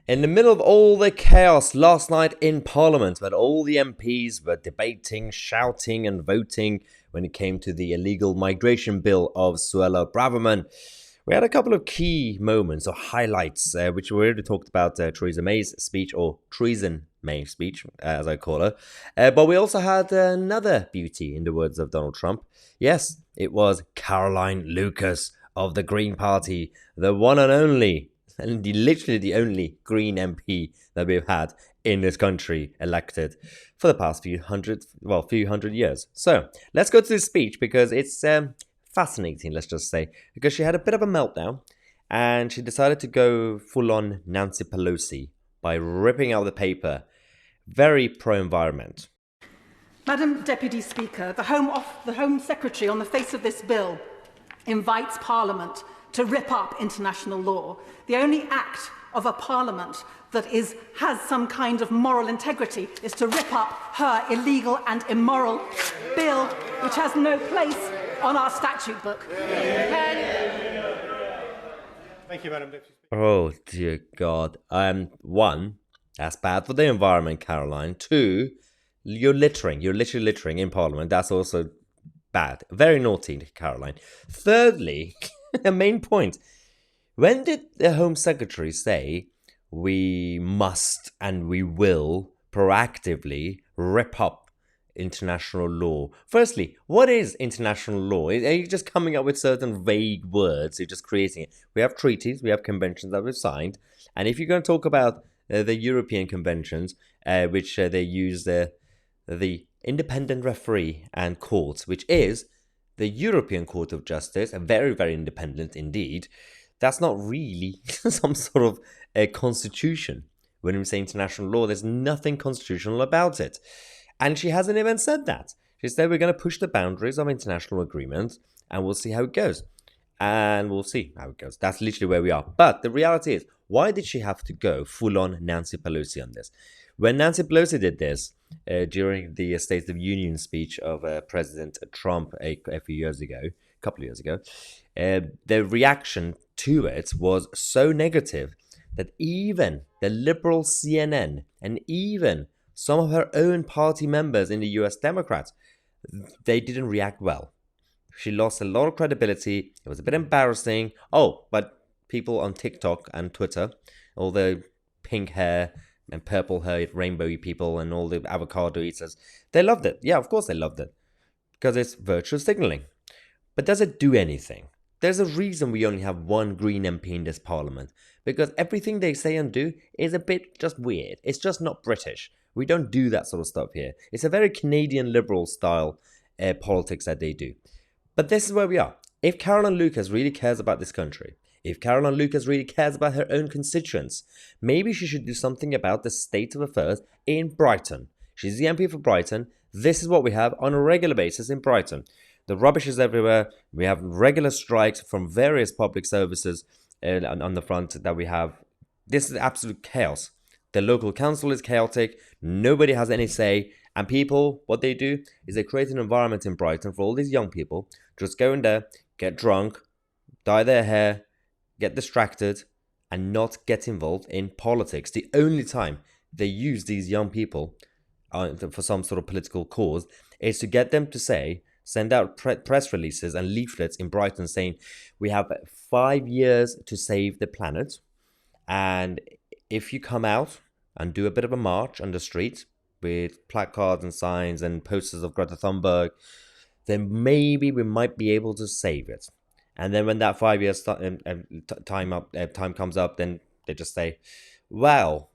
In the middle of all the chaos last night in Parliament, when all the MPs were debating, shouting, and voting when it came to the illegal migration bill of Suella Braverman, we had a couple of key moments or highlights, which we already talked about Theresa May's speech, or Treason May speech, as I call her. But we also had another beauty, in the words of Donald Trump. Yes, it was Caroline Lucas of the Green Party, the one and only, and literally the only Green MP that we've had in this country elected for the past few hundred years. So let's go to this speech because it's fascinating, let's just say, because she had a bit of a meltdown and she decided to go full on Nancy Pelosi by ripping out the paper. Very pro-environment. Madam Deputy Speaker, the Home Secretary on the face of this bill invites Parliament to rip up international law. The only act of a Parliament that has some kind of moral integrity is to rip up her illegal and immoral bill, which has no place on our statute book. Thank you, Madam Deputy Speaker. Oh, dear God. One, that's bad for the environment, Caroline. Two, you're littering. You're literally littering in Parliament. That's also bad. Very naughty, Caroline. Thirdly, the main point. When did the Home Secretary say we must and we will proactively rip up international law? Firstly, what is international law? Are you just coming up with certain vague words? You're just creating it. We have treaties, we have conventions that we've signed. And if you're going to talk about the European conventions, which they use the independent referee and courts, which is the European Court of Justice, very, very independent indeed. That's not really some sort of a constitution. When we say international law, there's nothing constitutional about it. And she hasn't even said that. She said we're going to push the boundaries of international agreements and we'll see how it goes. And we'll see how it goes. That's literally where we are. But the reality is, why did she have to go full on Nancy Pelosi on this? When Nancy Pelosi did this during the State of the Union speech of President Trump a couple of years ago, the reaction to it was so negative that even the liberal CNN and even some of her own party members in the US Democrats, they didn't react well. She lost a lot of credibility. It was a bit embarrassing. Oh, but people on TikTok and Twitter, all the pink hair and purple hair, rainbowy people and all the avocado eaters, they loved it. Yeah, of course they loved it. Because it's virtual signaling. But does it do anything? There's a reason we only have one Green MP in this Parliament. Because everything they say and do is a bit just weird. It's just not British. We don't do that sort of stuff here. It's a very Canadian liberal style politics that they do. But this is where we are. If Caroline Lucas really cares about this country, if Caroline Lucas really cares about her own constituents, maybe she should do something about the state of affairs in Brighton. She's the MP for Brighton. This is what we have on a regular basis in Brighton. The rubbish is everywhere. We have regular strikes from various public services on the front that we have. This is absolute chaos. The local council is chaotic. Nobody has any say. And people, what they do is they create an environment in Brighton for all these young people. Just go in there, get drunk, dye their hair, get distracted, and not get involved in politics. The only time they use these young people for some sort of political cause is to get them to send out press releases and leaflets in Brighton saying, we have 5 years to save the planet. And if you come out and do a bit of a march on the street with placards and signs and posters of Greta Thunberg, then maybe we might be able to save it. And then when that 5 years time comes up, then they just say, well,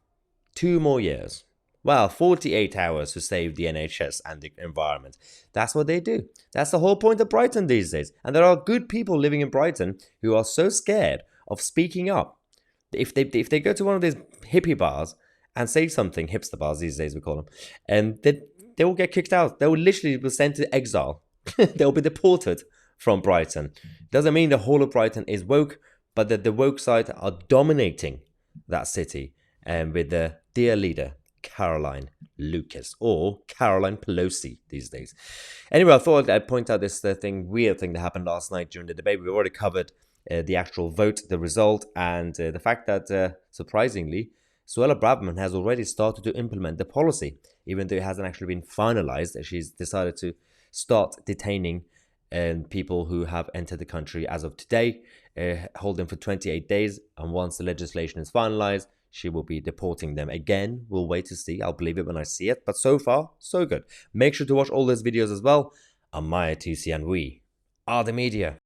2 more years. Well, 48 hours to save the NHS and the environment. That's what they do. That's the whole point of Brighton these days. And there are good people living in Brighton who are so scared of speaking up. If they go to one of these hippie bars and say something, hipster bars these days we call them, and they will get kicked out. They will literally be sent to exile. They'll be deported from Brighton. Doesn't mean the whole of Brighton is woke, but that the woke side are dominating that city, and with the dear leader, Caroline Lucas, or Caroline Pelosi these days. Anyway, I thought I'd point out this weird thing that happened last night during the debate. We already covered the actual vote, the result, and the fact that, surprisingly, Suella Braverman has already started to implement the policy, even though it hasn't actually been finalized. She's decided to start detaining people who have entered the country as of today, hold them for 28 days, and once the legislation is finalized, she will be deporting them again. We'll wait to see. I'll believe it when I see it. But so far, so good. Make sure to watch all those videos as well. I'm Mahyar, Tousi, and we are the media.